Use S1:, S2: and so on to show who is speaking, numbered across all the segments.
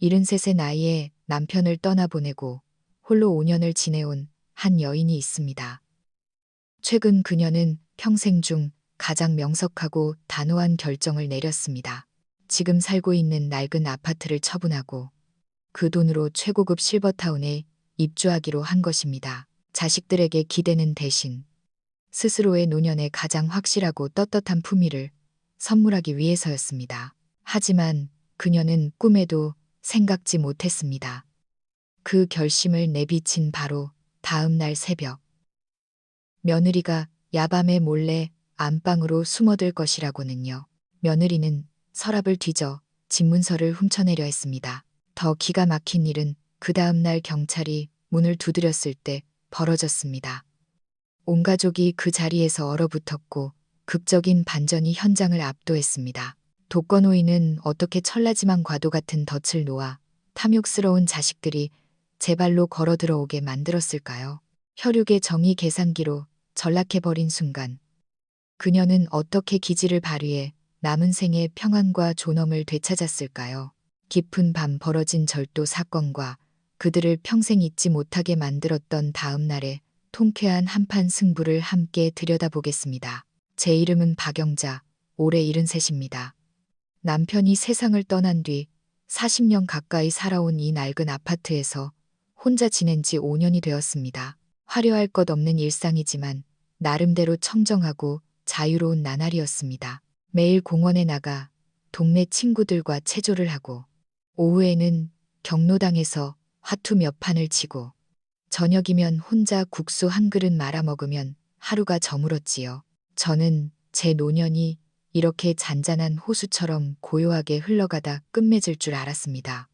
S1: 73의 나이에 남편을 떠나보내고 홀로 5년을 지내온 한 여인이 있습니다. 최근 그녀는 평생 중 가장 명석하고 단호한 결정을 내렸습니다. 지금 살고 있는 낡은 아파트를 처분하고 그 돈으로 최고급 실버타운에 입주하기로 한 것입니다. 자식들에게 기대는 대신 스스로의 노년에 가장 확실하고 떳떳한 품위를 선물하기 위해서였습니다. 하지만 그녀는 꿈에도 생각지 못했습니다. 그 결심을 내비친 바로 다음 날 새벽. 며느리가 야밤에 몰래 안방으로 숨어들 것이라고는요. 며느리는 서랍을 뒤져 집문서를 훔쳐내려 했습니다. 더 기가 막힌 일은 그 다음 날 경찰이 문을 두드렸을 때 벌어졌습니다. 온 가족이 그 자리에서 얼어붙었고 극적인 반전이 현장을 압도했습니다. 독거노인은 어떻게 천라지만 과도 같은 덫을 놓아 탐욕스러운 자식들이 제 발로 걸어 들어오게 만들었을까요? 혈육의 정의 계산기로 전락해버린 순간 그녀는 어떻게 기지를 발휘해 남은 생의 평안과 존엄을 되찾았을까요? 깊은 밤 벌어진 절도 사건과 그들을 평생 잊지 못하게 만들었던 다음 날의 통쾌한 한판 승부를 함께 들여다보겠습니다. 제 이름은 박영자, 올해 73입니다. 남편이 세상을 떠난 뒤 40년 가까이 살아온 이 낡은 아파트에서 혼자 지낸 지 5년이 되었습니다. 화려할 것 없는 일상이지만 나름대로 청정하고 자유로운 나날이었습니다. 매일 공원에 나가 동네 친구들과 체조를 하고 오후에는 경로당에서 화투 몇 판을 치고 저녁이면 혼자 국수 한 그릇 말아 먹으면 하루가 저물었지요. 저는 제 노년이 이렇게 잔잔한 호수처럼 고요하게 흘러가다 끝맺을 줄 알았습니다.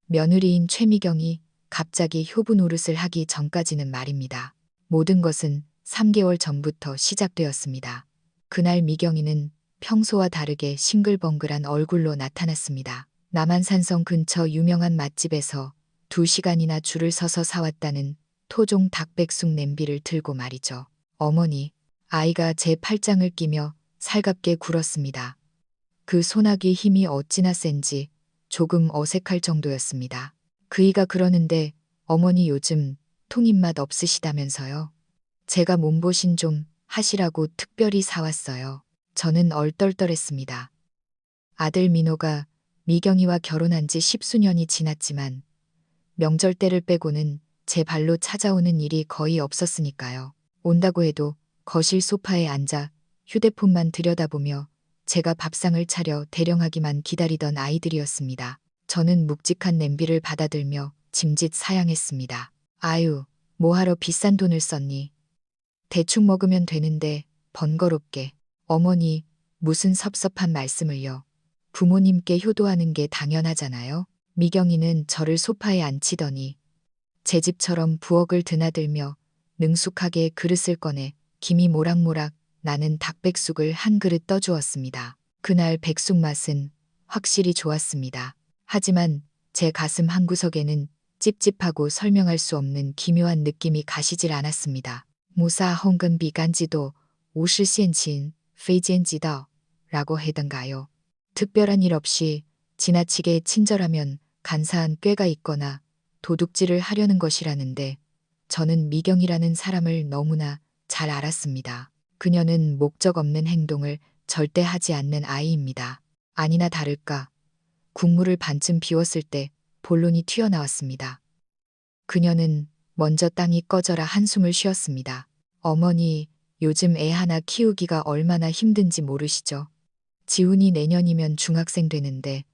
S1: 며느리인 최미경이 갑자기 효부 노릇을 하기 전까지는 말입니다. 모든 것은 3개월 전부터 시작되었습니다. 그날 미경이는 평소와 다르게 싱글벙글한 얼굴로 나타났습니다. 남한산성 근처 유명한 맛집에서 2시간이나 줄을 서서 사왔다는 토종 닭백숙 냄비를 들고 말이죠. 어머니, 아이가 제 팔짱을 끼며 살갑게 굴었습니다. 그 소나기 힘이 어찌나 센지 조금 어색할 정도였습니다. 그이가 그러는데 어머니 요즘 통입맛 없으시다면서요. 제가 몸보신 좀 하시라고 특별히 사왔어요. 저는 얼떨떨했습니다. 아들 민호가 미경이와 결혼한 지 10수년이 지났지만 명절 때를 빼고는 제 발로 찾아오는 일이 거의 없었으니까요. 온다고 해도 거실 소파에 앉아 휴대폰만 들여다보며 제가 밥상을 차려 대령하기만 기다리던 아이들이었습니다. 저는 묵직한 냄비를 받아들며 짐짓 사양했습니다. 아유, 뭐하러 비싼 돈을 썼니? 대충 먹으면 되는데 번거롭게. 어머니, 무슨 섭섭한 말씀을요. 부모님께 효도하는 게 당연하잖아요. 미경이는 저를 소파에 앉히더니 제 집처럼 부엌을 드나들며 능숙하게 그릇을 꺼내 김이 모락모락 나는 닭백숙을 한 그릇 떠주었습니다. 그날 백숙 맛은 확실히 좋았습니다. 하지만 제 가슴 한구석에는 찝찝하고 설명할 수 없는 기묘한 느낌이 가시질 않았습니다. 무사 홍근 비간지도 50센친 페이젠지더 라고 해던가요. 특별한 일 없이 지나치게 친절하면 간사한 꾀가 있거나 도둑질을 하려는 것이라는데 저는 미경이라는 사람을 너무나 잘 알았습니다. 그녀는 목적 없는 행동을 절대 하지 않는 아이입니다. 아니나 다를까 국물을 반쯤 비웠을 때 본론이 튀어나왔습니다. 그녀는 먼저 땅이 꺼져라 한숨을 쉬었습니다. 어머니, 요즘 애 하나 키우기가 얼마나 힘든지 모르시죠? 지훈이 내년이면 중학생 되는데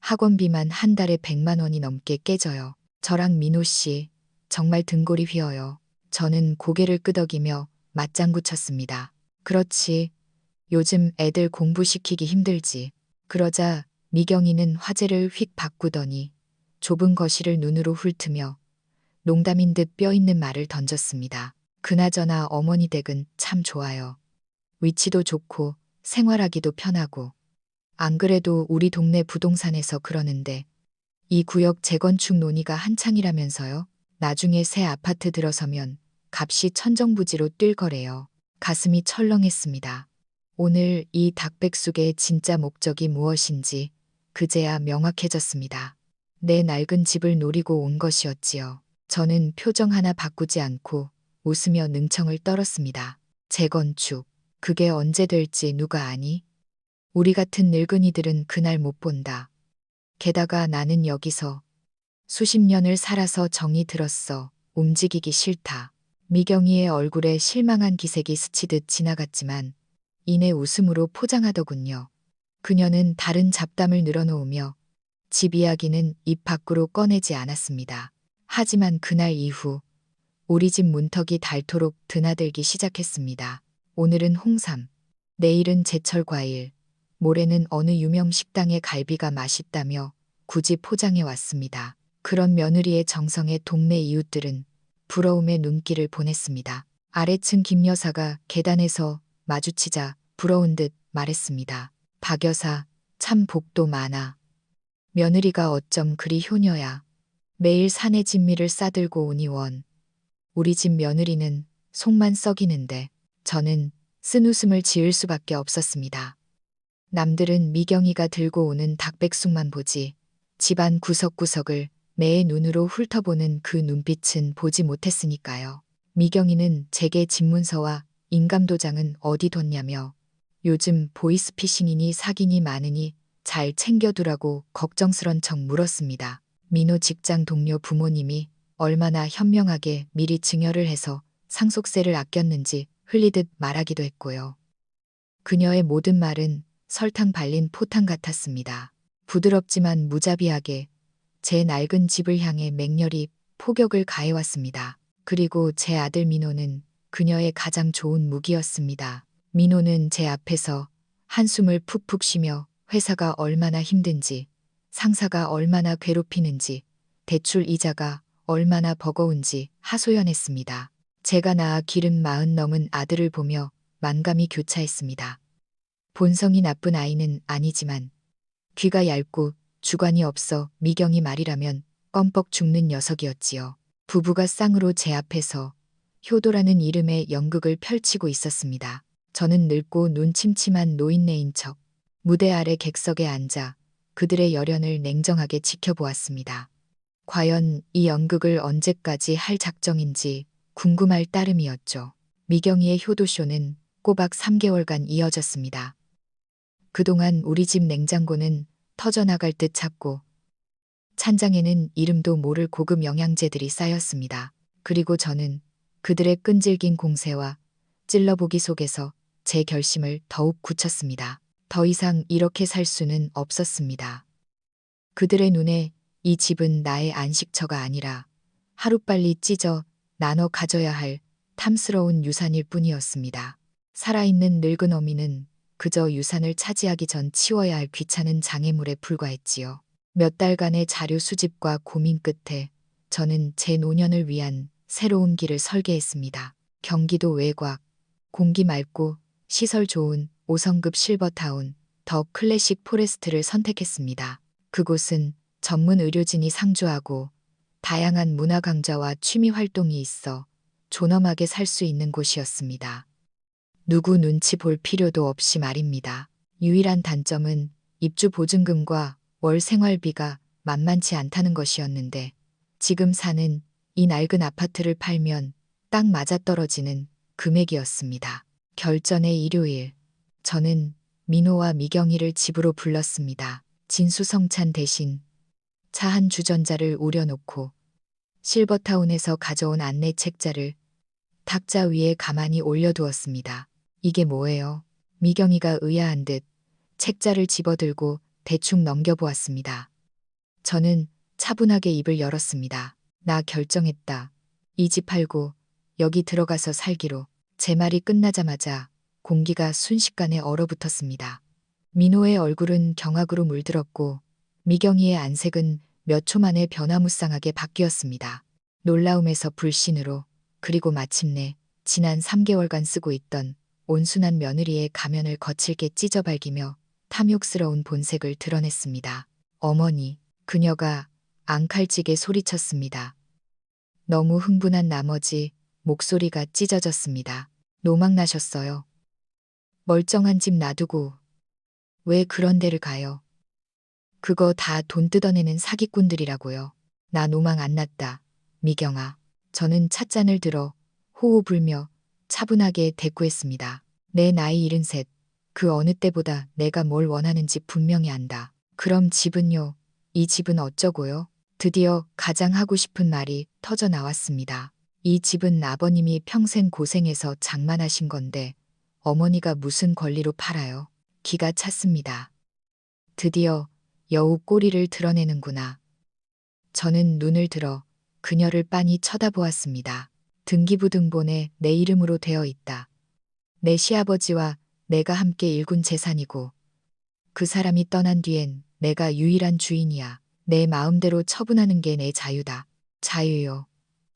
S1: 학원비만 한 달에 100만 원이 넘게 깨져요. 저랑 민호 씨 정말 등골이 휘어요. 저는 고개를 끄덕이며 맞장구 쳤습니다. 그렇지. 요즘 애들 공부시키기 힘들지. 그러자 미경이는 화제를 휙 바꾸더니 좁은 거실을 눈으로 훑으며 농담인 듯 뼈 있는 말을 던졌습니다. 그나저나 어머니 댁은 참 좋아요. 위치도 좋고 생활하기도 편하고. 안 그래도 우리 동네 부동산에서 그러는데 이 구역 재건축 논의가 한창이라면서요. 나중에 새 아파트 들어서면 값이 천정부지로 뛸 거래요. 가슴이 철렁했습니다. 오늘 이 닭백숙의 진짜 목적이 무엇인지 그제야 명확해졌습니다. 내 낡은 집을 노리고 온 것이었지요. 저는 표정 하나 바꾸지 않고 웃으며 능청을 떨었습니다. 재건축. 그게 언제 될지 누가 아니? 우리 같은 늙은이들은 그날 못 본다. 게다가 나는 여기서 수십 년을 살아서 정이 들었어. 움직이기 싫다. 미경이의 얼굴에 실망한 기색이 스치듯 지나갔지만 이내 웃음으로 포장하더군요. 그녀는 다른 잡담을 늘어놓으며 집 이야기는 입 밖으로 꺼내지 않았습니다. 하지만 그날 이후 우리 집 문턱이 닳도록 드나들기 시작했습니다. 오늘은 홍삼, 내일은 제철 과일, 모레는 어느 유명 식당의 갈비가 맛있다며 굳이 포장해 왔습니다. 그런 며느리의 정성에 동네 이웃들은 부러움의 눈길을 보냈습니다. 아래층 김 여사가 계단에서 마주치자 부러운 듯 말했습니다. 박 여사, 참 복도 많아. 며느리가 어쩜 그리 효녀야. 매일 산의 진미를 싸들고 오니 원. 우리 집 며느리는 속만 썩이는데 저는 쓴웃음을 지을 수밖에 없었습니다. 남들은 미경이가 들고 오는 닭백숙만 보지 집안 구석구석을 매의 눈으로 훑어보는 그 눈빛은 보지 못했으니까요. 미경이는 제게 집문서와 인감도장은 어디 뒀냐며 요즘 보이스피싱이니 사기니 많으니 잘 챙겨두라고 걱정스런 척 물었습니다. 민호 직장 동료 부모님이 얼마나 현명하게 미리 증여를 해서 상속세를 아꼈는지 흘리듯 말하기도 했고요. 그녀의 모든 말은 설탕 발린 포탄 같았습니다. 부드럽지만 무자비하게 제 낡은 집을 향해 맹렬히 포격을 가해왔습니다. 그리고 제 아들 민호는 그녀의 가장 좋은 무기였습니다. 민호는 제 앞에서 한숨을 푹푹 쉬며 회사가 얼마나 힘든지, 상사가 얼마나 괴롭히는지, 대출 이자가 얼마나 버거운지 하소연했습니다. 제가 낳아 기른 40 넘은 아들을 보며 만감이 교차했습니다. 본성이 나쁜 아이는 아니지만 귀가 얇고 주관이 없어 미경이 말이라면 껌뻑 죽는 녀석이었지요. 부부가 쌍으로 제 앞에서 효도라는 이름의 연극을 펼치고 있었습니다. 저는 늙고 눈 침침한 노인네인 척 무대 아래 객석에 앉아 그들의 열연을 냉정하게 지켜보았습니다. 과연 이 연극을 언제까지 할 작정인지 궁금할 따름이었죠. 미경이의 효도쇼는 꼬박 3개월간 이어졌습니다. 그동안 우리 집 냉장고는 터져나갈 듯 찼고 찬장에는 이름도 모를 고급 영양제들이 쌓였습니다. 그리고 저는 그들의 끈질긴 공세와 찔러보기 속에서 제 결심을 더욱 굳혔습니다. 더 이상 이렇게 살 수는 없었습니다. 그들의 눈에 이 집은 나의 안식처가 아니라 하루빨리 찢어 나눠 가져야 할 탐스러운 유산일 뿐이었습니다. 살아있는 늙은 어미는 그저 유산을 차지하기 전 치워야 할 귀찮은 장애물에 불과했지요. 몇 달간의 자료 수집과 고민 끝에 저는 제 노년을 위한 새로운 길을 설계했습니다. 경기도 외곽, 공기 맑고 시설 좋은 5성급 실버타운 더 클래식 포레스트를 선택했습니다. 그곳은 전문 의료진이 상주하고 다양한 문화 강좌와 취미 활동이 있어 존엄하게 살 수 있는 곳이었습니다. 누구 눈치 볼 필요도 없이 말입니다. 유일한 단점은 입주 보증금과 월 생활비가 만만치 않다는 것이었는데 지금 사는 이 낡은 아파트를 팔면 딱 맞아떨어지는 금액이었습니다. 결전의 일요일, 저는 민호와 미경이를 집으로 불렀습니다. 진수성찬 대신 차 한 주전자를 우려놓고 실버타운에서 가져온 안내 책자를 탁자 위에 가만히 올려두었습니다. 이게 뭐예요? 미경이가 의아한 듯 책자를 집어들고 대충 넘겨보았습니다. 저는 차분하게 입을 열었습니다. 나 결정했다. 이 집 팔고 여기 들어가서 살기로. 제 말이 끝나자마자 공기가 순식간에 얼어붙었습니다. 민호의 얼굴은 경악으로 물들었고 미경이의 안색은 몇 초 만에 변화무쌍하게 바뀌었습니다. 놀라움에서 불신으로 그리고 마침내 지난 3개월간 쓰고 있던 온순한 며느리의 가면을 거칠게 찢어발기며 탐욕스러운 본색을 드러냈습니다. 어머니, 그녀가 앙칼지게 소리쳤습니다. 너무 흥분한 나머지 목소리가 찢어졌습니다. 노망나셨어요. 멀쩡한 집 놔두고 왜 그런 데를 가요? 그거 다 돈 뜯어내는 사기꾼들이라고요. 나 노망 안 났다. 미경아. 저는 찻잔을 들어 호호 불며 차분하게 대꾸했습니다. 내 나이 73. 그 어느 때보다 내가 뭘 원하는지 분명히 안다. 그럼 집은요? 이 집은 어쩌고요? 드디어 가장 하고 싶은 말이 터져 나왔습니다. 이 집은 아버님이 평생 고생해서 장만하신 건데 어머니가 무슨 권리로 팔아요? 기가 찼습니다. 드디어 여우 꼬리를 드러내는구나. 저는 눈을 들어 그녀를 빤히 쳐다보았습니다. 등기부등본에 내 이름으로 되어 있다. 내 시아버지와 내가 함께 일군 재산이고 그 사람이 떠난 뒤엔 내가 유일한 주인이야. 내 마음대로 처분하는 게 내 자유다. 자유요.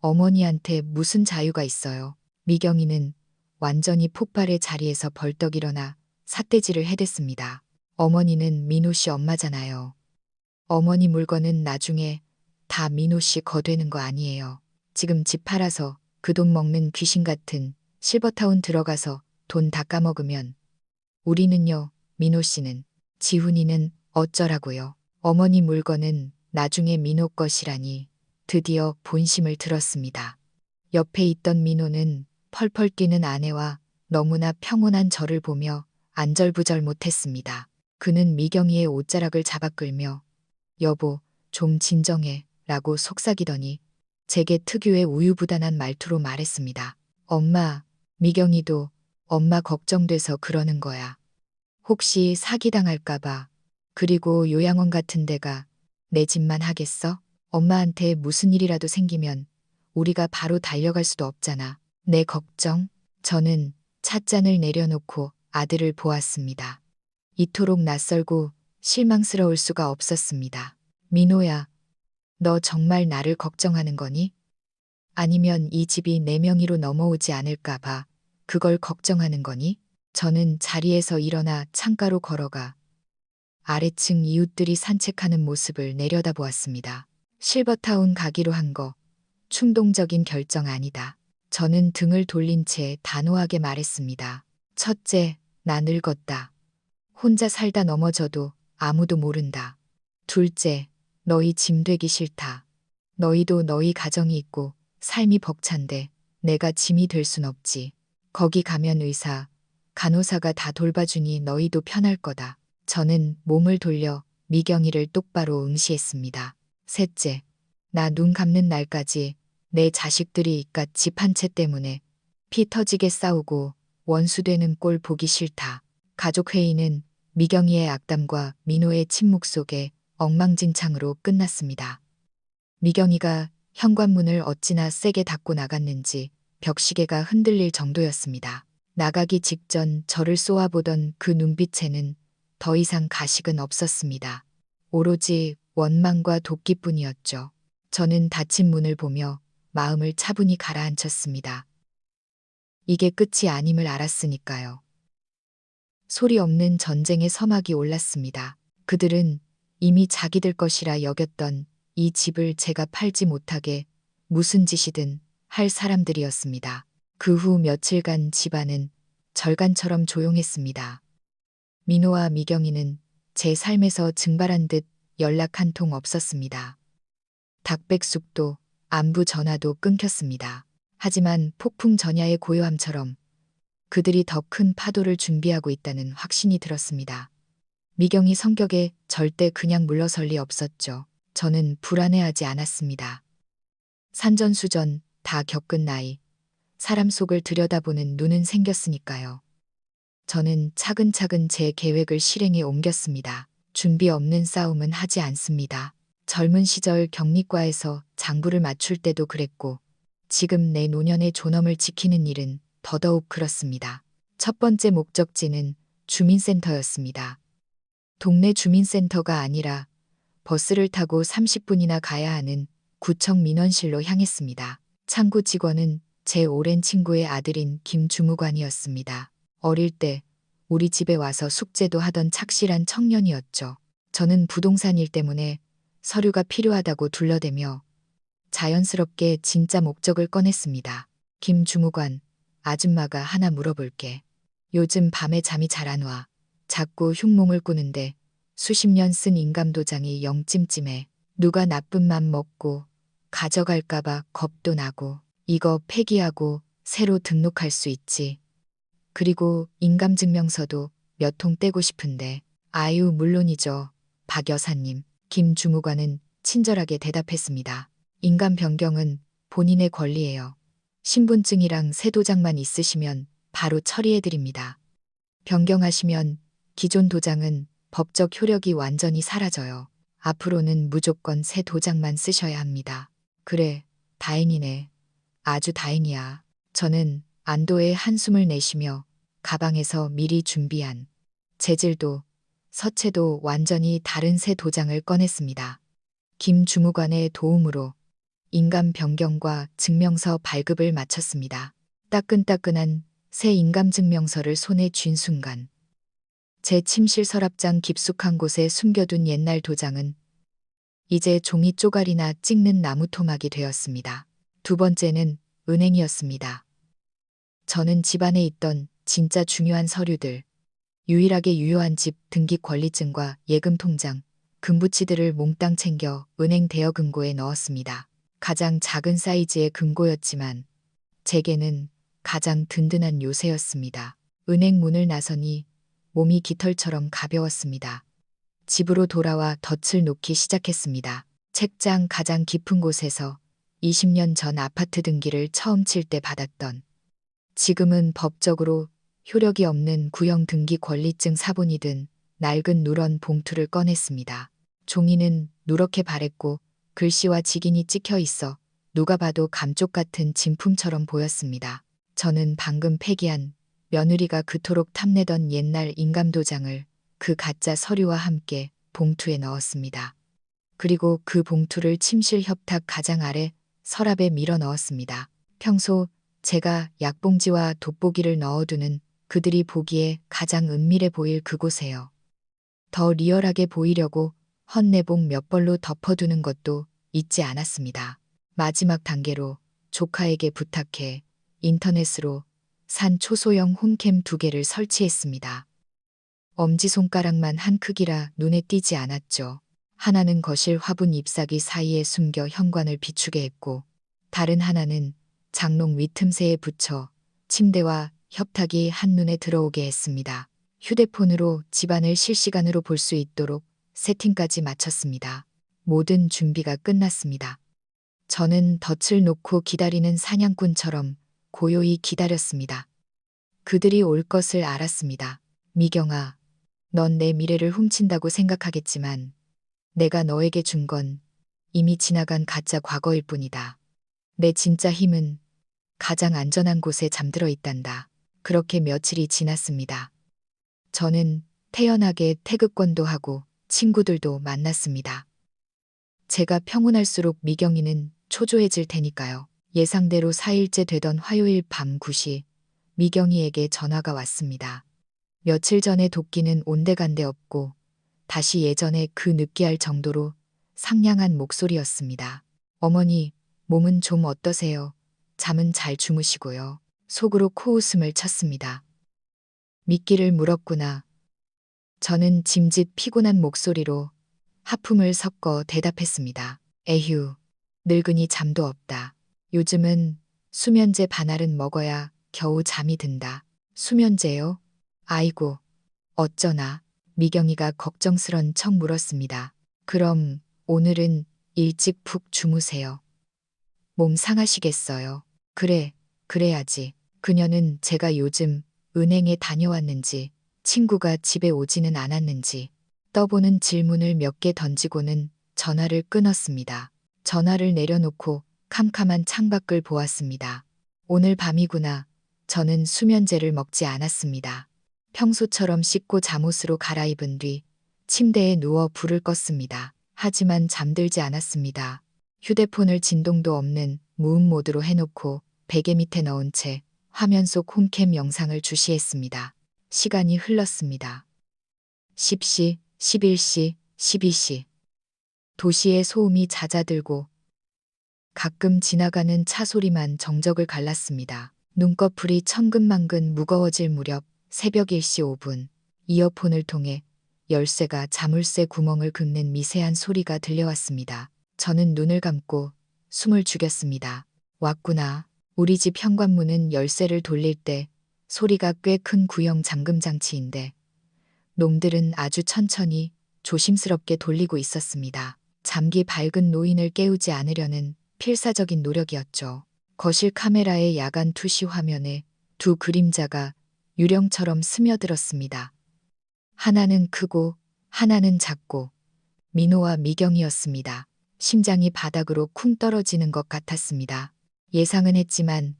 S1: 어머니한테 무슨 자유가 있어요. 미경이는 완전히 폭발의 자리에서 벌떡 일어나 삿대질을 해댔습니다. 어머니는 민호 씨 엄마잖아요. 어머니 물건은 나중에 다 민호 씨 거 되는 거 아니에요. 지금 집 팔아서 그 돈 먹는 귀신 같은 실버타운 들어가서 돈 다 까먹으면 우리는요, 민호 씨는, 지훈이는 어쩌라고요. 어머니 물건은 나중에 민호 것이라니 드디어 본심을 들었습니다. 옆에 있던 민호는 펄펄 뛰는 아내와 너무나 평온한 저를 보며 안절부절 못했습니다. 그는 미경이의 옷자락을 잡아 끌며 여보, 좀 진정해 라고 속삭이더니 제게 특유의 우유부단한 말투로 말했습니다. 엄마, 미경이도 엄마 걱정돼서 그러는 거야. 혹시 사기당할까봐. 그리고 요양원 같은 데가 내 집만 하겠어? 엄마한테 무슨 일이라도 생기면 우리가 바로 달려갈 수도 없잖아. 내 걱정? 저는 찻잔을 내려놓고 아들을 보았습니다. 이토록 낯설고 실망스러울 수가 없었습니다. 민호야, 너 정말 나를 걱정하는 거니? 아니면 이 집이 내 명의로 넘어오지 않을까봐 그걸 걱정하는 거니? 저는 자리에서 일어나 창가로 걸어가 아래층 이웃들이 산책하는 모습을 내려다보았습니다. 실버타운 가기로 한 거 충동적인 결정 아니다. 저는 등을 돌린 채 단호하게 말했습니다. 첫째, 나 늙었다. 혼자 살다 넘어져도 아무도 모른다. 둘째, 너희 짐 되기 싫다. 너희도 너희 가정이 있고 삶이 벅찬데 내가 짐이 될 순 없지. 거기 가면 의사, 간호사가 다 돌봐주니 너희도 편할 거다. 저는 몸을 돌려 미경이를 똑바로 응시했습니다. 셋째, 나 눈 감는 날까지 내 자식들이 이깟 집 한 채 때문에 피 터지게 싸우고 원수되는 꼴 보기 싫다. 가족회의는 미경이의 악담과 민호의 침묵 속에 엉망진창으로 끝났습니다. 미경이가 현관문을 어찌나 세게 닫고 나갔는지 벽시계가 흔들릴 정도였습니다. 나가기 직전 저를 쏘아보던 그 눈빛에는 더 이상 가식은 없었습니다. 오로지 원망과 돕기뿐이었죠. 저는 닫힌 문을 보며 마음을 차분히 가라앉혔습니다. 이게 끝이 아님을 알았으니까요. 소리 없는 전쟁의 서막이 올랐습니다. 그들은 이미 자기들 것이라 여겼던 이 집을 제가 팔지 못하게 무슨 짓이든 할 사람들이었습니다. 그 후 며칠간 집안은 절간처럼 조용했습니다. 민호와 미경이는 제 삶에서 증발한 듯 연락 한 통 없었습니다. 닭백숙도 안부 전화도 끊겼습니다. 하지만 폭풍 전야의 고요함처럼 그들이 더 큰 파도를 준비하고 있다는 확신이 들었습니다. 미경이 성격에 절대 그냥 물러설 리 없었죠. 저는 불안해하지 않았습니다. 산전수전 다 겪은 나이, 사람 속을 들여다보는 눈은 생겼으니까요. 저는 차근차근 제 계획을 실행에 옮겼습니다. 준비 없는 싸움은 하지 않습니다. 젊은 시절 격리과에서 장부를 맞출 때도 그랬고 지금 내 노년의 존엄을 지키는 일은 더더욱 그렇습니다. 첫 번째 목적지는 주민센터였습니다. 동네 주민센터가 아니라 버스를 타고 30분이나 가야 하는 구청 민원실로 향했습니다. 창구 직원은 제 오랜 친구의 아들인 김주무관이었습니다. 어릴 때 우리 집에 와서 숙제도 하던 착실한 청년이었죠. 저는 부동산 일 때문에 서류가 필요하다고 둘러대며 자연스럽게 진짜 목적을 꺼냈습니다. 김주무관, 아줌마가 하나 물어볼게. 요즘 밤에 잠이 잘 안 와. 자꾸 흉몽을 꾸는데 수십 년 쓴 인감도장이 영 찜찜해. 누가 나쁜 맘 먹고 가져갈까봐 겁도 나고. 이거 폐기하고 새로 등록할 수 있지. 그리고 인감증명서도 몇 통 떼고 싶은데. 아유, 물론이죠. 박 여사님. 김 주무관은 친절하게 대답했습니다. 인감 변경은 본인의 권리예요. 신분증이랑 새 도장만 있으시면 바로 처리해드립니다. 변경하시면 기존 도장은 법적 효력이 완전히 사라져요. 앞으로는 무조건 새 도장만 쓰셔야 합니다. 그래, 다행이네. 아주 다행이야. 저는 안도의 한숨을 내쉬며 가방에서 미리 준비한 재질도 서체도 완전히 다른 새 도장을 꺼냈습니다. 김 주무관의 도움으로 인감 변경과 증명서 발급을 마쳤습니다. 따끈따끈한 새 인감 증명서를 손에 쥔 순간 제 침실 서랍장 깊숙한 곳에 숨겨둔 옛날 도장은 이제 종이 쪼가리나 찍는 나무 토막이 되었습니다. 두 번째는 은행이었습니다. 저는 집안에 있던 진짜 중요한 서류들, 유일하게 유효한 집 등기 권리증과 예금 통장, 금부치들을 몽땅 챙겨 은행 대여 금고에 넣었습니다. 가장 작은 사이즈의 금고였지만 제게는 가장 든든한 요새였습니다. 은행 문을 나서니 몸이 깃털처럼 가벼웠습니다. 집으로 돌아와 덫을 놓기 시작했습니다. 책장 가장 깊은 곳에서 20년 전 아파트 등기를 처음 칠 때 받았던, 지금은 법적으로 효력이 없는 구형 등기 권리증 사본이 든 낡은 누런 봉투를 꺼냈습니다. 종이는 누렇게 바랬고 글씨와 직인이 찍혀 있어 누가 봐도 감쪽 같은 진품처럼 보였습니다. 저는 방금 폐기한 며느리가 그토록 탐내던 옛날 인감도장을 그 가짜 서류와 함께 봉투에 넣었습니다. 그리고 그 봉투를 침실 협탁 가장 아래 서랍에 밀어 넣었습니다. 평소 제가 약봉지와 돋보기를 넣어두는 그들이 보기에 가장 은밀해 보일 그곳에요. 더 리얼하게 보이려고 헌내복 몇 벌로 덮어두는 것도 잊지 않았습니다. 마지막 단계로 조카에게 부탁해 인터넷으로 산 초소형 홈캠 2개를 설치했습니다. 엄지손가락만 한 크기라 눈에 띄지 않았죠. 하나는 거실 화분 잎사귀 사이에 숨겨 현관을 비추게 했고, 다른 하나는 장롱 윗틈새에 붙여 침대와 협탁이 한눈에 들어오게 했습니다. 휴대폰으로 집안을 실시간으로 볼 수 있도록 세팅까지 마쳤습니다. 모든 준비가 끝났습니다. 저는 덫을 놓고 기다리는 사냥꾼처럼 고요히 기다렸습니다. 그들이 올 것을 알았습니다. 미경아, 넌 내 미래를 훔친다고 생각하겠지만 내가 너에게 준 건 이미 지나간 가짜 과거일 뿐이다. 내 진짜 힘은 가장 안전한 곳에 잠들어 있단다. 그렇게 며칠이 지났습니다. 저는 태연하게 태극권도 하고 친구들도 만났습니다. 제가 평온할수록 미경이는 초조해질 테니까요. 예상대로 4일째 되던 화요일 밤 9시 미경이에게 전화가 왔습니다. 며칠 전에 도끼는 온데간데 없고 다시 예전에 그 느끼할 정도로 상냥한 목소리였습니다. 어머니, 몸은 좀 어떠세요? 잠은 잘 주무시고요. 속으로 코웃음을 쳤습니다. 미끼를 물었구나. 저는 짐짓 피곤한 목소리로 하품을 섞어 대답했습니다. 에휴, 늙으니 잠도 없다. 요즘은 수면제 반알은 먹어야 겨우 잠이 든다. 수면제요? 아이고, 어쩌나. 미경이가 걱정스런 척 물었습니다. 그럼 오늘은 일찍 푹 주무세요. 몸 상하시겠어요. 그래, 그래야지. 그녀는 제가 요즘 은행에 다녀왔는지, 친구가 집에 오지는 않았는지 떠보는 질문을 몇 개 던지고는 전화를 끊었습니다. 전화를 내려놓고 캄캄한 창밖을 보았습니다. 오늘 밤이구나. 저는 수면제를 먹지 않았습니다. 평소처럼 씻고 잠옷으로 갈아입은 뒤 침대에 누워 불을 껐습니다. 하지만 잠들지 않았습니다. 휴대폰을 진동도 없는 무음 모드로 해놓고 베개 밑에 넣은 채 화면 속 홈캠 영상을 주시했습니다. 시간이 흘렀습니다. 10시, 11시, 12시. 도시의 소음이 잦아들고 가끔 지나가는 차 소리만 정적을 갈랐습니다. 눈꺼풀이 천근만근 무거워질 무렵 새벽 1시 5분 이어폰을 통해 열쇠가 자물쇠 구멍을 긁는 미세한 소리가 들려왔습니다. 저는 눈을 감고 숨을 죽였습니다. 왔구나. 우리 집 현관문은 열쇠를 돌릴 때 소리가 꽤 큰 구형 잠금 장치인데 놈들은 아주 천천히 조심스럽게 돌리고 있었습니다. 잠기 밝은 노인을 깨우지 않으려는 필사적인 노력이었죠. 거실 카메라의 야간 투시 화면에 두 그림자가 유령처럼 스며들었습니다. 하나는 크고 하나는 작고 민호와 미경이었습니다. 심장이 바닥으로 쿵 떨어지는 것 같았습니다. 예상은 했지만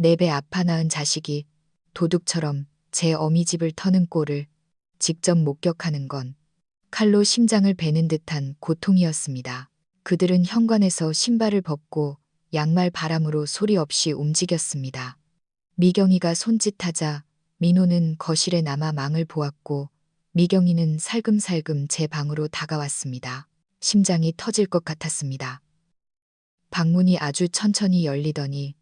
S1: 4배 아파 낳은 자식이 도둑처럼 제 어미집을 터는 꼴을 직접 목격하는 건 칼로 심장을 베는 듯한 고통이었습니다. 그들은 현관에서 신발을 벗고 양말 바람으로 소리 없이 움직였습니다. 미경이가 손짓하자 민호는 거실에 남아 망을 보았고 미경이는 살금살금 제 방으로 다가왔습니다. 심장이 터질 것 같았습니다. 방문이 아주 천천히 열리더니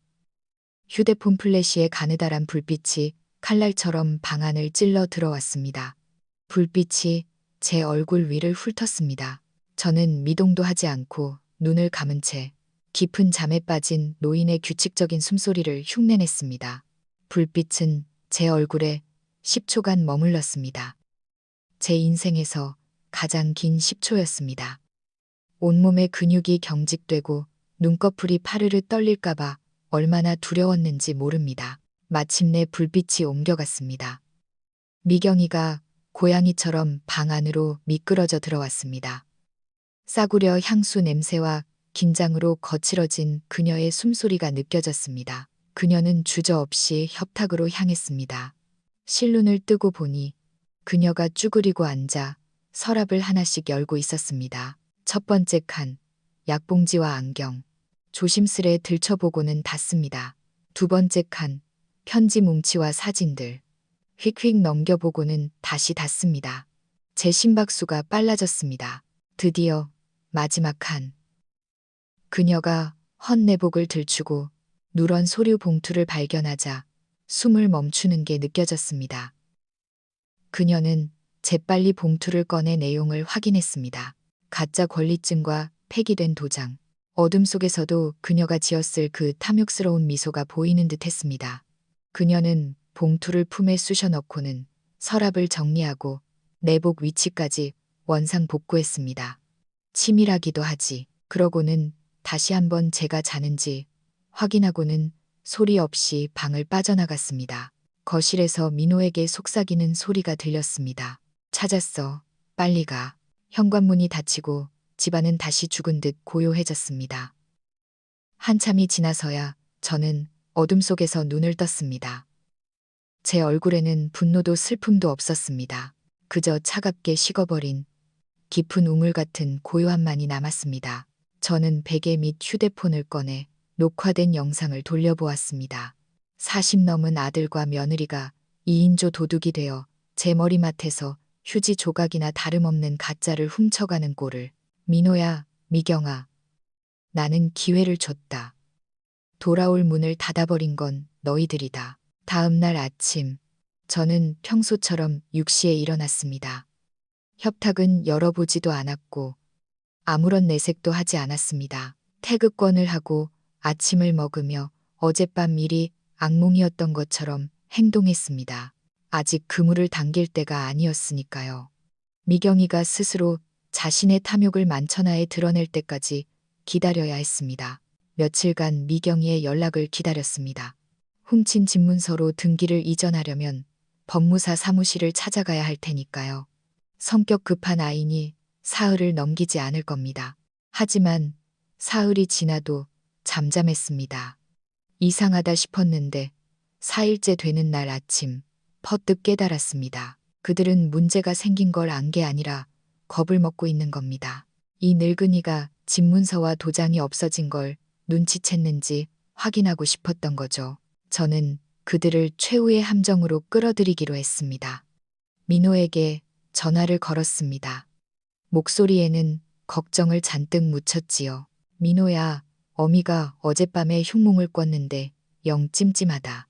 S1: 휴대폰 플래시의 가느다란 불빛이 칼날처럼 방 안을 찔러 들어왔습니다. 불빛이 제 얼굴 위를 훑었습니다. 저는 미동도 하지 않고 눈을 감은 채 깊은 잠에 빠진 노인의 규칙적인 숨소리를 흉내냈습니다. 불빛은 제 얼굴에 10초간 머물렀습니다. 제 인생에서 가장 긴 10초였습니다. 온몸의 근육이 경직되고 눈꺼풀이 파르르 떨릴까봐 얼마나 두려웠는지 모릅니다. 마침내 불빛이 옮겨갔습니다. 미경이가 고양이처럼 방 안으로 미끄러져 들어왔습니다. 싸구려 향수 냄새와 긴장으로 거칠어진 그녀의 숨소리가 느껴졌습니다. 그녀는 주저없이 협탁으로 향했습니다. 실눈을 뜨고 보니 그녀가 쭈그리고 앉아 서랍을 하나씩 열고 있었습니다. 첫 번째 칸, 약봉지와 안경. 조심스레 들춰보고는 닫습니다. 두 번째 칸, 편지 뭉치와 사진들. 휙휙 넘겨보고는 다시 닫습니다. 제 심박수가 빨라졌습니다. 드디어 마지막 칸. 그녀가 헌내복을 들추고 누런 소류 봉투를 발견하자 숨을 멈추는 게 느껴졌습니다. 그녀는 재빨리 봉투를 꺼내 내용을 확인했습니다. 가짜 권리증과 폐기된 도장. 어둠 속에서도 그녀가 지었을 그 탐욕스러운 미소가 보이는 듯 했습니다. 그녀는 봉투를 품에 쑤셔 넣고는 서랍을 정리하고 내복 위치까지 원상 복구했습니다. 치밀하기도 하지. 그러고는 다시 한번 제가 자는지 확인하고는 소리 없이 방을 빠져나갔습니다. 거실에서 민호에게 속삭이는 소리가 들렸습니다. 찾았어. 빨리 가. 현관문이 닫히고 집안은 다시 죽은 듯 고요해졌습니다. 한참이 지나서야 저는 어둠 속에서 눈을 떴습니다. 제 얼굴에는 분노도 슬픔도 없었습니다. 그저 차갑게 식어버린 깊은 우물 같은 고요함만이 남았습니다. 저는 베개 및 휴대폰을 꺼내 녹화된 영상을 돌려보았습니다. 40 넘은 아들과 며느리가 2인조 도둑이 되어 제 머리맡에서 휴지 조각이나 다름없는 가짜를 훔쳐가는 꼴을. 민호야, 미경아. 나는 기회를 줬다. 돌아올 문을 닫아버린 건 너희들이다. 다음 날 아침, 저는 평소처럼 6시에 일어났습니다. 협탁은 열어보지도 않았고 아무런 내색도 하지 않았습니다. 태극권을 하고 아침을 먹으며 어젯밤 일이 악몽이었던 것처럼 행동했습니다. 아직 그물을 당길 때가 아니었으니까요. 미경이가 스스로 자신의 탐욕을 만천하에 드러낼 때까지 기다려야 했습니다. 며칠간 미경이의 연락을 기다렸습니다. 훔친 집문서로 등기를 이전하려면 법무사 사무실을 찾아가야 할 테니까요. 성격 급한 아이니 사흘을 넘기지 않을 겁니다. 하지만 사흘이 지나도 잠잠했습니다. 이상하다 싶었는데 4일째 되는 날 아침 퍼뜩 깨달았습니다. 그들은 문제가 생긴 걸 안 게 아니라 겁을 먹고 있는 겁니다. 이 늙은이가 집문서와 도장이 없어진 걸 눈치챘는지 확인하고 싶었던 거죠. 저는 그들을 최후의 함정으로 끌어들이기로 했습니다. 민호에게 전화를 걸었습니다. 목소리에는 걱정을 잔뜩 묻혔지요. 민호야, 어미가 어젯밤에 흉몽을 꿨는데 영 찜찜하다.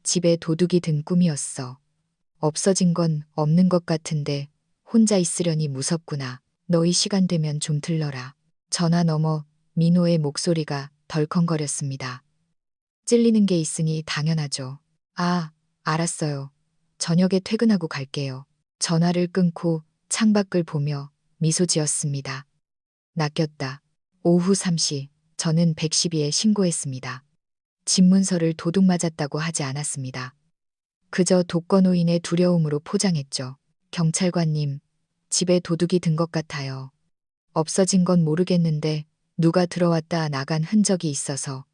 S1: 집에 도둑이 든 꿈이었어. 없어진 건 없는 것 같은데 혼자 있으려니 무섭구나. 너희 시간 되면 좀 들러라. 전화 너머 민호의 목소리가 덜컹거렸습니다. 찔리는 게 있으니 당연하죠. 아, 알았어요. 저녁에 퇴근하고 갈게요. 전화를 끊고 창밖을 보며 미소 지었습니다. 낚였다. 오후 3시 저는 112에 신고했습니다. 집문서를 도둑 맞았다고 하지 않았습니다. 그저 독거노인의 두려움으로 포장했죠. 경찰관님, 집에 도둑이 든 것 같아요. 없어진 건 모르겠는데 누가 들어왔다 나간 흔적이 있어서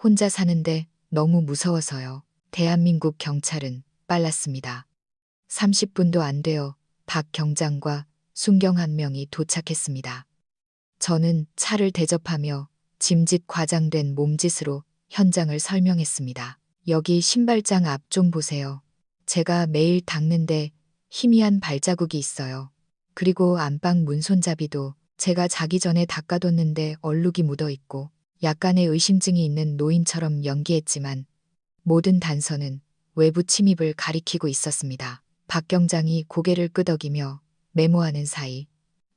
S1: 혼자 사는데 너무 무서워서요. 대한민국 경찰은 빨랐습니다. 30분도 안 되어 박 경장과 순경 한 명이 도착했습니다. 저는 차를 대접하며 짐짓 과장된 몸짓으로 현장을 설명했습니다. 여기 신발장 앞 좀 보세요. 제가 매일 닦는데 희미한 발자국이 있어요. 그리고 안방 문 손잡이도 제가 자기 전에 닦아뒀는데 얼룩이 묻어 있고 약간의 의심증이 있는 노인처럼 연기했지만 모든 단서는 외부 침입을 가리키고 있었습니다. 박 경장이 고개를 끄덕이며 메모하는 사이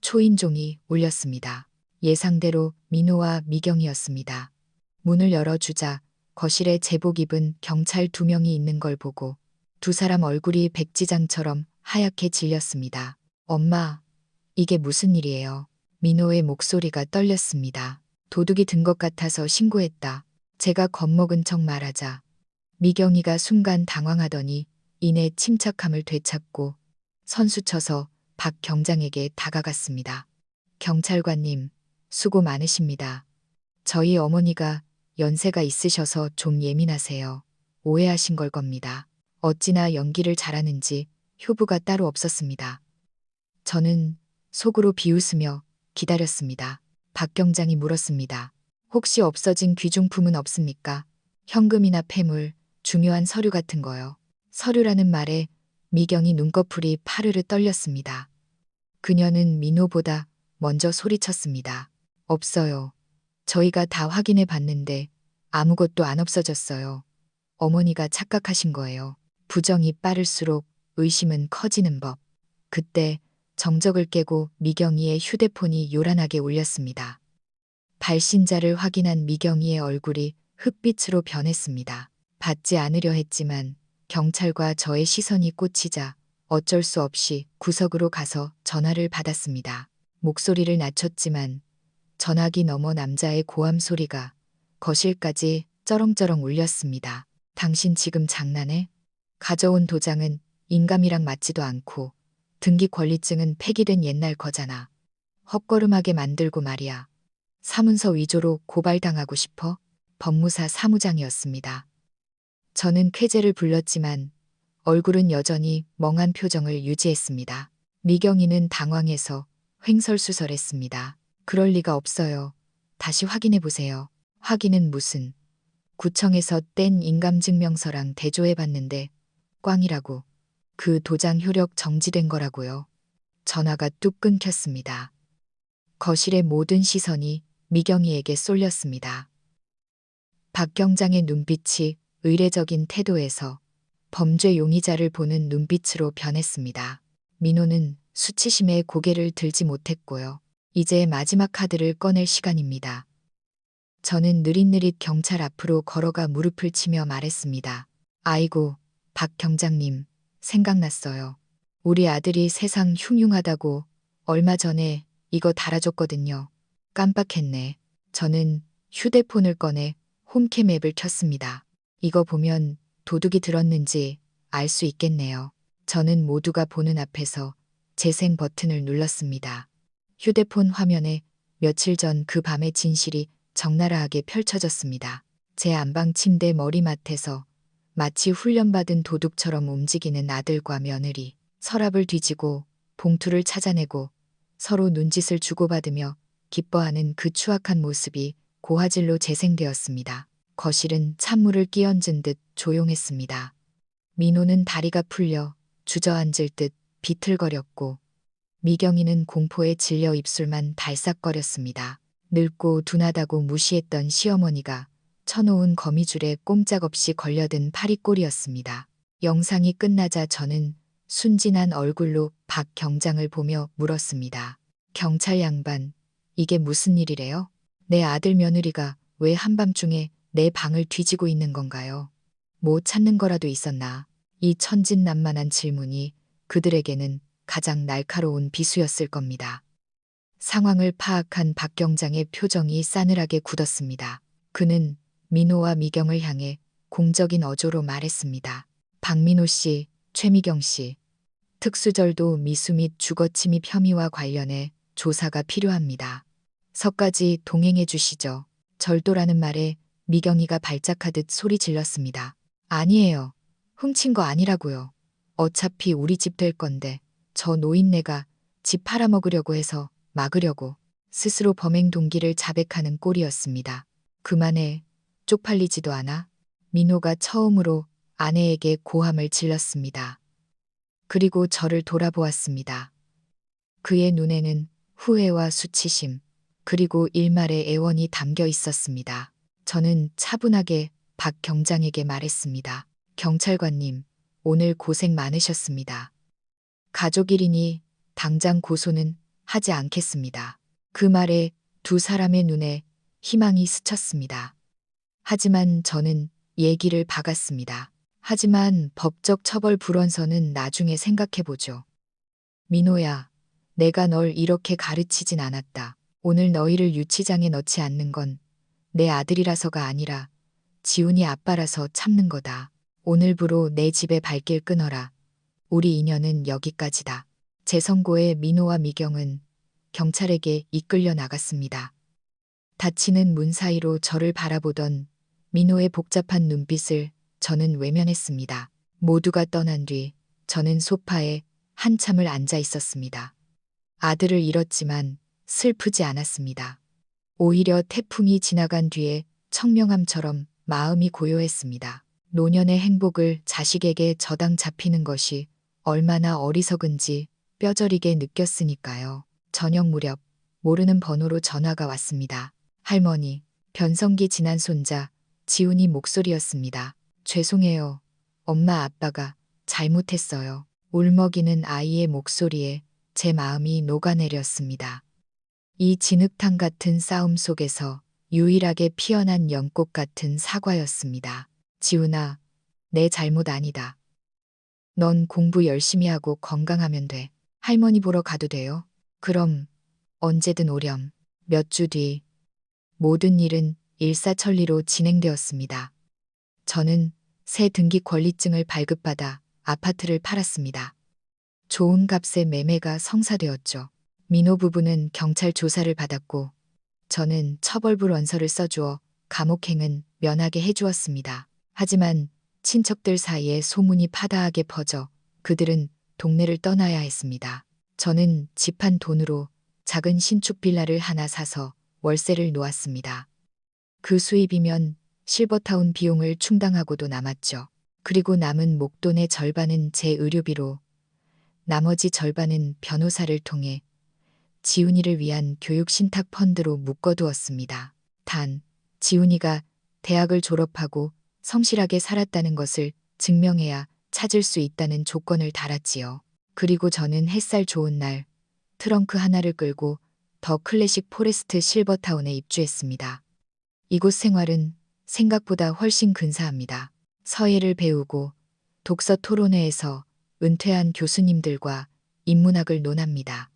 S1: 초인종이 울렸습니다. 예상대로 민호와 미경이었습니다. 문을 열어주자 거실에 제복 입은 경찰 2명이 있는 걸 보고 두 사람 얼굴이 백지장처럼 하얗게 질렸습니다. 엄마, 이게 무슨 일이에요? 민호의 목소리가 떨렸습니다. 도둑이 든 것 같아서 신고했다. 제가 겁먹은 척 말하자 미경이가 순간 당황하더니 이내 침착함을 되찾고 선수쳐서 박 경장에게 다가갔습니다. 경찰관님, 수고 많으십니다. 저희 어머니가 연세가 있으셔서 좀 예민하세요. 오해하신 걸 겁니다. 어찌나 연기를 잘하는지 효부가 따로 없었습니다. 저는 속으로 비웃으며 기다렸습니다. 박 경장이 물었습니다. 혹시 없어진 귀중품은 없습니까? 현금이나 폐물, 중요한 서류 같은 거요. 서류라는 말에 미경이 눈꺼풀이 파르르 떨렸습니다. 그녀는 민호보다 먼저 소리쳤습니다. 없어요. 저희가 다 확인해 봤는데 아무것도 안 없어졌어요. 어머니가 착각하신 거예요. 부정이 빠를수록 의심은 커지는 법. 그때 정적을 깨고 미경이의 휴대폰이 요란하게 울렸습니다. 발신자를 확인한 미경이의 얼굴이 흑빛으로 변했습니다. 받지 않으려 했지만 경찰과 저의 시선이 꽂히자 어쩔 수 없이 구석으로 가서 전화를 받았습니다. 목소리를 낮췄지만 전화기 너머 남자의 고함 소리가 거실까지 쩌렁쩌렁 울렸습니다. 당신 지금 장난해? 가져온 도장은 인감이랑 맞지도 않고 등기 권리증은 폐기된 옛날 거잖아. 헛걸음하게 만들고 말이야. 사문서 위조로 고발당하고 싶어? 법무사 사무장이었습니다. 저는 쾌재를 불렀지만 얼굴은 여전히 멍한 표정을 유지했습니다. 미경이는 당황해서 횡설수설했습니다. 그럴 리가 없어요. 다시 확인해 보세요. 확인은 무슨. 구청에서 뗀 인감증명서랑 대조해 봤는데 꽝이라고. 그 도장 효력 정지된 거라고요. 전화가 뚝 끊겼습니다. 거실의 모든 시선이 미경이에게 쏠렸습니다. 박 경장의 눈빛이 의례적인 태도에서 범죄 용의자를 보는 눈빛으로 변했습니다. 민호는 수치심에 고개를 들지 못했고요. 이제 마지막 카드를 꺼낼 시간입니다. 저는 느릿느릿 경찰 앞으로 걸어가 무릎을 치며 말했습니다. 아이고, 박 경장님, 생각났어요. 우리 아들이 세상 흉흉하다고 얼마 전에 이거 달아줬거든요. 깜빡했네. 저는 휴대폰을 꺼내 홈캠 앱을 켰습니다. 이거 보면 도둑이 들었는지 알 수 있겠네요. 저는 모두가 보는 앞에서 재생 버튼을 눌렀습니다. 휴대폰 화면에 며칠 전 그 밤의 진실이 적나라하게 펼쳐졌습니다. 제 안방 침대 머리맡에서 마치 훈련받은 도둑처럼 움직이는 아들과 며느리, 서랍을 뒤지고 봉투를 찾아내고 서로 눈짓을 주고받으며 기뻐하는 그 추악한 모습이 고화질로 재생되었습니다. 거실은 찬물을 끼얹은 듯 조용했습니다. 민호는 다리가 풀려 주저앉을 듯 비틀거렸고 미경이는 공포에 질려 입술만 달싹거렸습니다. 늙고 둔하다고 무시했던 시어머니가 쳐놓은 거미줄에 꼼짝없이 걸려든 파리꼴이었습니다. 영상이 끝나자 저는 순진한 얼굴로 박 경장을 보며 물었습니다. 경찰 양반, 이게 무슨 일이래요? 내 아들 며느리가 왜 한밤중에 내 방을 뒤지고 있는 건가요? 뭐 찾는 거라도 있었나? 이 천진난만한 질문이 그들에게는 가장 날카로운 비수였을 겁니다. 상황을 파악한 박 경장의 표정이 싸늘하게 굳었습니다. 그는 민호와 미경을 향해 공적인 어조로 말했습니다. 박민호 씨, 최미경 씨, 특수절도 미수 및 주거침입 혐의와 관련해 조사가 필요합니다. 서까지 동행해 주시죠. 절도라는 말에 미경이가 발작하듯 소리 질렀습니다. 아니에요. 훔친 거 아니라고요. 어차피 우리 집 될 건데 저 노인네가 집 팔아먹으려고 해서 막으려고 스스로 범행 동기를 자백하는 꼴이었습니다. 그만해. 쪽팔리지도 않아? 민호가 처음으로 아내에게 고함을 질렀습니다. 그리고 저를 돌아보았습니다. 그의 눈에는 후회와 수치심, 그리고 일말의 애원이 담겨 있었습니다. 저는 차분하게 박 경장에게 말했습니다. 경찰관님, 오늘 고생 많으셨습니다. 가족 일이니 당장 고소는 하지 않겠습니다. 그 말에 두 사람의 눈에 희망이 스쳤습니다. 하지만 저는 얘기를 박았습니다. 하지만 법적 처벌 불원서는 나중에 생각해보죠. 민호야, 내가 널 이렇게 가르치진 않았다. 오늘 너희를 유치장에 넣지 않는 건 내 아들이라서가 아니라 지훈이 아빠라서 참는 거다. 오늘부로 내 집에 발길 끊어라. 우리 인연은 여기까지다. 제 선고에 민호와 미경은 경찰에게 이끌려 나갔습니다. 닫히는 문 사이로 저를 바라보던 민호의 복잡한 눈빛을 저는 외면했습니다. 모두가 떠난 뒤 저는 소파에 한참을 앉아 있었습니다. 아들을 잃었지만 슬프지 않았습니다. 오히려 태풍이 지나간 뒤에 청명함처럼 마음이 고요했습니다. 노년의 행복을 자식에게 저당 잡히는 것이 얼마나 어리석은지 뼈저리게 느꼈으니까요. 저녁 무렵 모르는 번호로 전화가 왔습니다. 할머니, 변성기 지난 손자 지훈이 목소리였습니다. 죄송해요. 엄마 아빠가 잘못했어요. 울먹이는 아이의 목소리에 제 마음이 녹아내렸습니다. 이 진흙탕 같은 싸움 속에서 유일하게 피어난 연꽃 같은 사과였습니다. 지훈아, 내 잘못 아니다. 넌 공부 열심히 하고 건강하면 돼. 할머니 보러 가도 돼요? 그럼 언제든 오렴. 몇 주 뒤 모든 일은 일사천리로 진행되었습니다. 저는 새 등기 권리증을 발급받아 아파트를 팔았습니다. 좋은 값에 매매가 성사되었죠. 민호 부부는 경찰 조사를 받았고 저는 처벌불 원서를 써주어 감옥행은 면하게 해주었습니다. 하지만 친척들 사이에 소문이 파다하게 퍼져 그들은 동네를 떠나야 했습니다. 저는 집한 돈으로 작은 신축 빌라를 하나 사서 월세를 놓았습니다. 그 수입이면 실버타운 비용을 충당하고도 남았죠. 그리고 남은 목돈의 절반은 제 의료비로, 나머지 절반은 변호사를 통해 지훈이를 위한 교육 신탁 펀드로 묶어두었습니다. 단, 지훈이가 대학을 졸업하고 성실하게 살았다는 것을 증명해야 찾을 수 있다는 조건을 달았지요. 그리고 저는 햇살 좋은 날 트렁크 하나를 끌고 더 클래식 포레스트 실버타운에 입주했습니다. 이곳 생활은 생각보다 훨씬 근사합니다. 서예를 배우고 독서 토론회에서 은퇴한 교수님들과 인문학을 논합니다.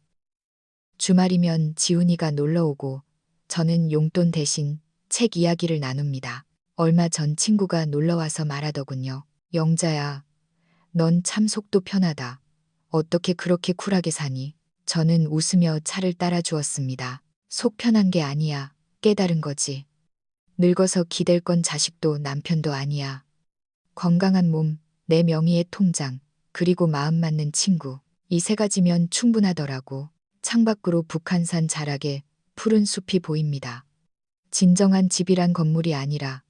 S1: 주말이면 지훈이가 놀러오고 저는 용돈 대신 책 이야기를 나눕니다. 얼마 전 친구가 놀러와서 말하더군요. 영자야, 넌 참 속도 편하다. 어떻게 그렇게 쿨하게 사니? 저는 웃으며 차를 따라 주었습니다. 속 편한 게 아니야. 깨달은 거지. 늙어서 기댈 건 자식도 남편도 아니야. 건강한 몸, 내 명의의 통장, 그리고 마음 맞는 친구. 이 세 가지면 충분하더라고. 창밖으로 북한산 자락에 푸른 숲이 보입니다. 진정한 집이란 건물이 아니라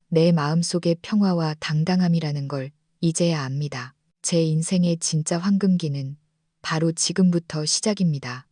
S1: 내 마음속의 평화와 당당함이라는 걸 이제야 압니다. 제 인생의 진짜 황금기는 바로 지금부터 시작입니다.